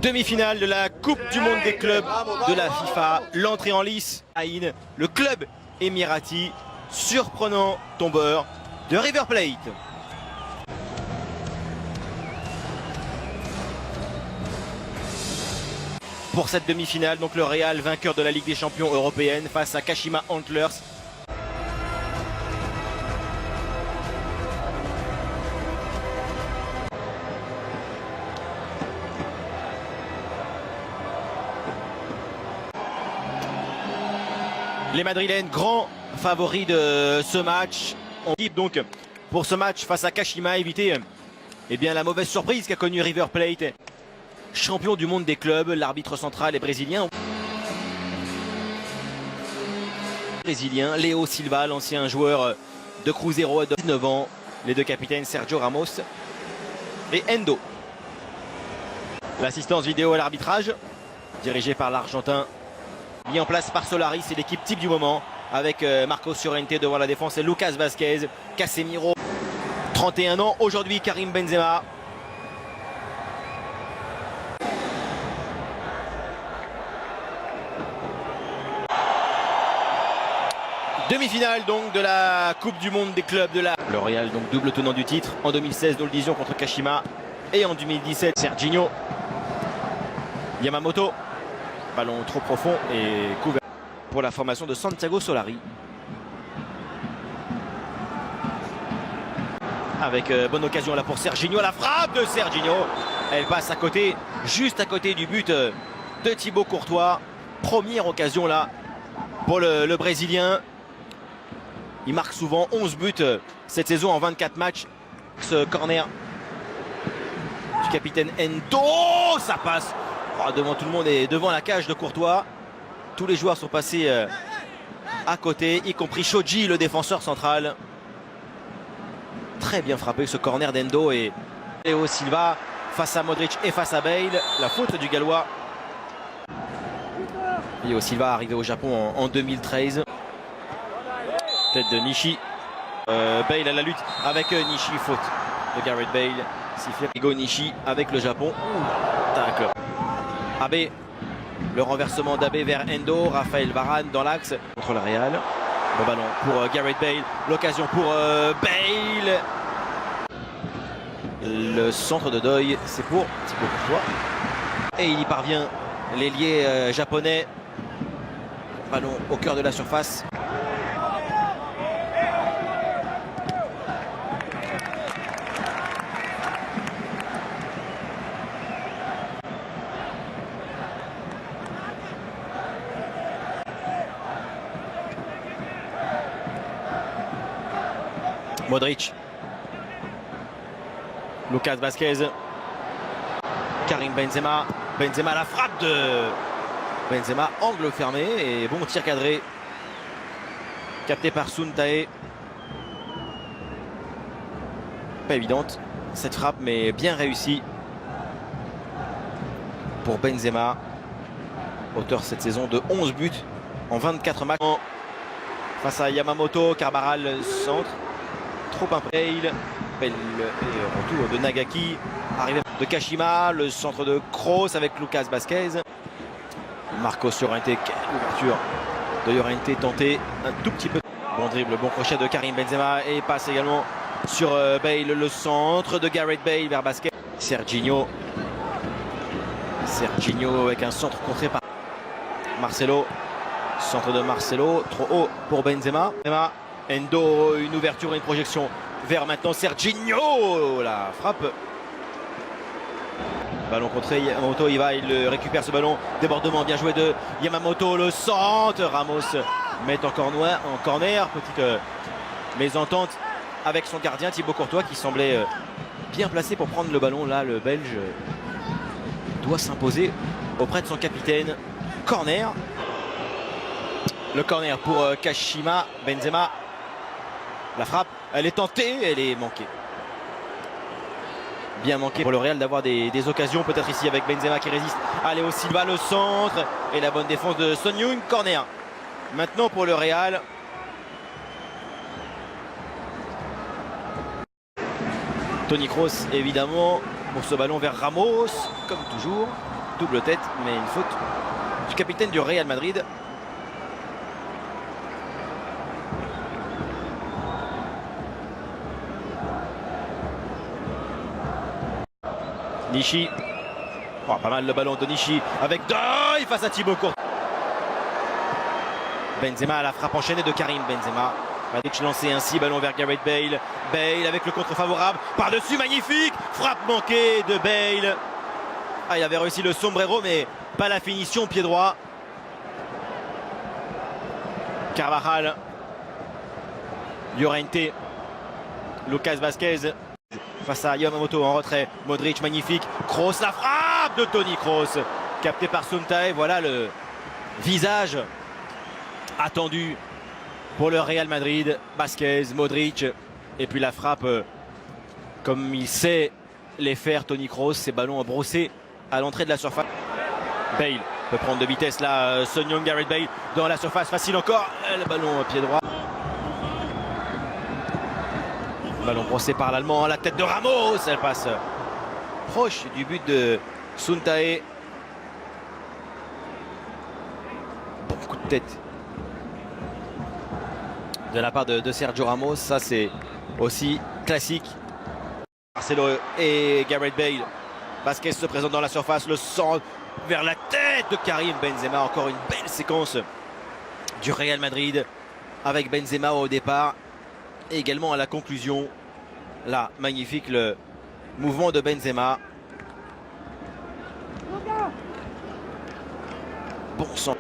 Demi-finale de la Coupe du Monde des clubs de la FIFA. L'entrée en lice, Aïn, le club émirati, surprenant tombeur de River Plate. Pour cette demi-finale, donc le Real, vainqueur de la Ligue des Champions européenne, face à Kashima Antlers. Les Madrilènes, grands favoris de ce match. On dit donc pour ce match face à Kashima, éviter la mauvaise surprise qu'a connue River Plate. Champion du monde des clubs, l'arbitre central est brésilien. Léo Silva, l'ancien joueur de Cruzeiro de 19 ans. Les deux capitaines Sergio Ramos et Endo. L'assistance vidéo à l'arbitrage, dirigée par l'Argentin, mis en place par Solari, c'est l'équipe type du moment, avec Marcos Llorente devant la défense et Lucas Vázquez, Casemiro, 31 ans, aujourd'hui Karim Benzema. Demi-finale donc de la Coupe du Monde des clubs de la... Le Real, donc double tenant du titre, en 2016, nous le disions, contre Kashima, et en 2017, Serginho, Yamamoto. Ballon trop profond et couvert pour la formation de Santiago Solari. Avec bonne occasion là pour Serginho, la frappe de Serginho. Elle passe à côté, juste à côté du but de Thibaut Courtois. Première occasion là pour le Brésilien. Il marque souvent 11 buts cette saison en 24 matchs. Ce corner du capitaine Endo, ça passe devant tout le monde et devant la cage de Courtois. Tous les joueurs sont passés à côté, y compris Shoji, le défenseur central. Très bien frappé ce corner d'Endo et Léo Silva face à Modric et face à Bale. La faute du Gallois. Léo Silva arrivé au Japon en 2013. Tête de Nishi. Bale à la lutte avec Nishi. Faute de Gareth Bale. Sifflet Hugo Nishi avec le Japon. Tacle. Abe, le renversement d'Abe vers Endo, Raphaël Varane dans l'axe contre le Real. Le ballon pour Gareth Bale, l'occasion pour Bale. Le centre de deuil, c'est pour Thibaut Courtois. Et il y parvient, l'ailier japonais. Ballon au cœur de la surface. Modric, Lucas Vázquez, Karim Benzema, Benzema la frappe de Benzema, angle fermé et bon tir cadré, capté par Suntae. Pas évidente cette frappe mais bien réussie pour Benzema, auteur cette saison de 11 buts en 24 matchs. Face à Yamamoto, Carvajal centre. Trop impressionnant. Belle retour de Nagaki. Arrivée de Kashima. Le centre de Kroos avec Lucas Vázquez. Marcos Llorente. Quelle ouverture de Llorente tentée un tout petit peu. Bon dribble, bon crochet de Karim Benzema. Et passe également sur Bale. Le centre de Gareth Bale vers Vázquez. Serginho. Serginho avec un centre contré par Marcelo. Centre de Marcelo. Trop haut pour Benzema. Endo, une ouverture et une projection vers maintenant Serginho. La frappe. Ballon contré, Yamamoto, il récupère ce ballon. Débordement bien joué de Yamamoto. Le centre. Ramos met en corner. Petite mésentente avec son gardien Thibaut Courtois qui semblait bien placé pour prendre le ballon. Là, le Belge doit s'imposer auprès de son capitaine. Corner. Le corner pour Kashima. Benzema. La frappe, elle est tentée, elle est manquée. Bien manqué pour le Real d'avoir des occasions, peut-être ici avec Benzema qui résiste à Léo Silva, le centre et la bonne défense de Son Heung, corner. Maintenant pour le Real. Toni Kroos évidemment pour ce ballon vers Ramos, comme toujours. double tête, mais une faute du capitaine du Real Madrid. Nishi, oh, pas mal le ballon de Nishi avec Doy face à Thibaut Courtois. Benzema à la frappe enchaînée de Karim Benzema. Madrid lancé ainsi, ballon vers Gareth Bale. Bale avec le contre favorable, par-dessus, magnifique. Frappe manquée de Bale. Ah, il avait réussi le sombrero, mais pas la finition, pied droit. Carvajal. Llorente. Lucas Vázquez. Face à Yamamoto en retrait. Modric, magnifique. Kroos, la frappe de Toni Kroos. Capté par Suntae. Voilà le visage attendu pour le Real Madrid. Vázquez, Modric. Et puis la frappe, comme il sait les faire, Toni Kroos. Ces ballons brossés à l'entrée de la surface. Bale peut prendre de vitesse là. Son Heung-min, Gareth Bale dans la surface. Facile encore. Le ballon pied droit. Ballon brossé par l'Allemand, la tête de Ramos, elle passe proche du but de Suntae. Bon coup de tête de la part de Sergio Ramos, ça c'est aussi classique. Marcelo et Gareth Bale. Vázquez se présente dans la surface, le centre vers la tête de Karim Benzema. Encore une belle séquence du Real Madrid avec Benzema au départ et également à la conclusion. Là, magnifique le mouvement de Benzema. Bon sang.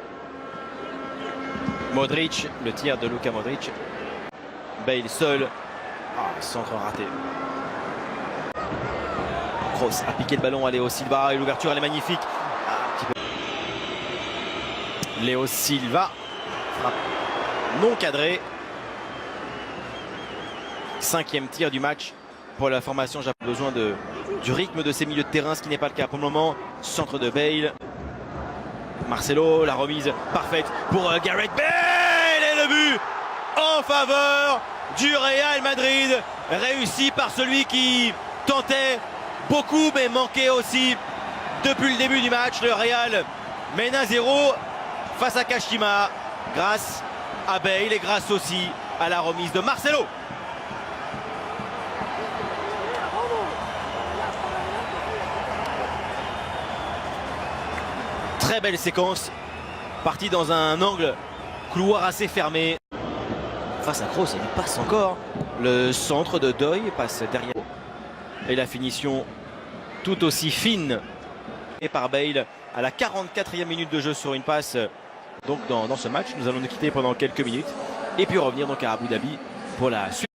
Modric, le tir de Luka Modric. Bale seul. Ah, centre raté. Kroos a piqué le ballon à Léo Silva et l'ouverture elle est magnifique. Léo Silva. Frappe non cadré. 5e tir du match pour la formation. J'ai besoin du rythme de ces milieux de terrain, ce qui n'est pas le cas pour le moment. Centre de Bale. Marcelo, la remise parfaite pour Gareth Bale et le but en faveur du Real Madrid. Réussi par celui qui tentait beaucoup mais manquait aussi depuis le début du match. Le Real mène 1-0 face à Kashima grâce à Bale et grâce aussi à la remise de Marcelo. Très belle séquence, partie dans un angle couloir assez fermé. Face à Kroos, il passe encore. Le centre de Doy passe derrière. Et la finition tout aussi fine. Et par Bale à la 44e minute de jeu sur une passe. Donc dans ce match, nous allons nous quitter pendant quelques minutes. Et puis revenir donc à Abu Dhabi pour la suite.